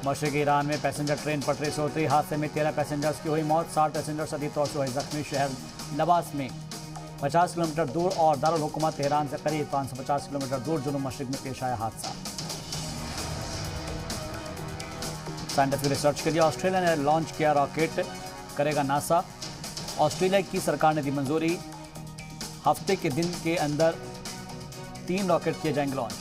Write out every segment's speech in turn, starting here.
मशरक़ी Iran में passenger train पटरी से उतरी, हादसे में 13 पैसेंजर्स की हुई मौत, 60 पैसेंजर शदीद तौर से हुए जख्मी। शहर नबास में 50 किलोमीटर दूर और दारुल हुकूमत तेहरान से करीब 550 किलोमीटर दूर जुनूब मशरिक में पेश आया हादसा। साइंटिफिक रिसर्च के लिए ऑस्ट्रेलिया ने लॉन्च किया रॉकेट, करेगा नासा। ऑस्ट्रेलिया की सरकार ने दी मंजूरी, हफ्ते के दिन के अंदर 3 रॉकेट किए जाएंगे लॉन्च।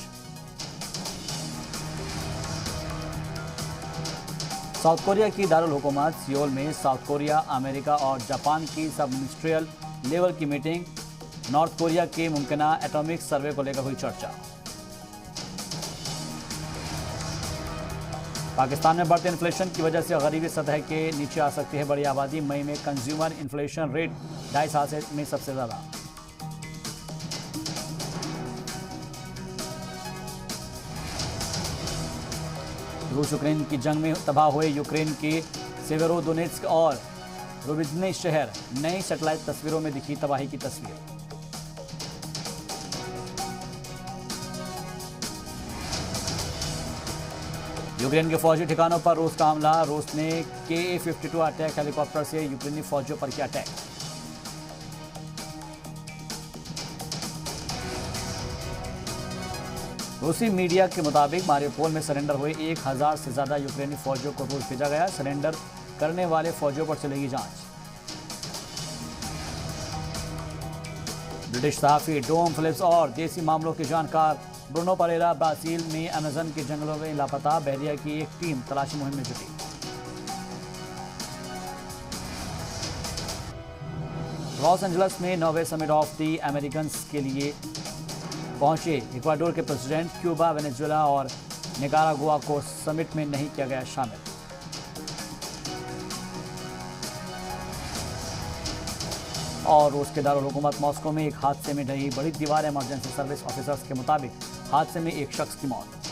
साउथ कोरिया की दारुल हुकूमत सियोल में साउथ कोरिया, अमेरिका और जापान की सब मिनिस्ट्रियल लेवल की मीटिंग। नॉर्थ कोरिया के मुमकिना एटॉमिक सर्वे को लेकर हुई चर्चा। पाकिस्तान में बढ़ते इन्फ्लेशन की वजह से गरीबी सतह के नीचे आ सकती है बड़ी आबादी। मई में कंज्यूमर इन्फ्लेशन रेट 2.5 साल में सबसे ज्यादा। रूस यूक्रेन की जंग में तबाह हुए यूक्रेन के सेवेरोडोनेट्स्क और रुबिज्ने शहर, नई सैटेलाइट तस्वीरों में दिखी तबाही की तस्वीर। यूक्रेन के फौजी ठिकानों पर रूस का हमला, रूस ने Ka-52 अटैक हेलीकॉप्टर से यूक्रेनी फौजियों पर किया अटैक। रूसी मीडिया के मुताबिक मारियोपोल में सरेंडर हुए 1000 से ज्यादा यूक्रेनी फौजियों को रूस भेजा गया। सरेंडर करने वाले फौजियों पर चलेगी जांच। ब्रिटिश सहाफी डोम फिलिप्स और देसी मामलों के जानकार ब्रूनो परेरा ब्राजील में अमेजन के जंगलों में लापता। बहरिया की एक टीम तलाशी मुहिम में जुटी। लॉस एंजल्स में 9वें समिट ऑफ द अमेरिकन्स के लिए पहुंचे इक्वाडोर के प्रेसिडेंट। क्यूबा, वेनेजुएला और निकारागुआ को समिट में नहीं किया गया शामिल। और रूस के दारुल हुकूमत मॉस्को में एक हादसे में ढही बड़ी दीवार। इमरजेंसी सर्विस ऑफिसर्स के मुताबिक हादसे में एक शख्स की मौत।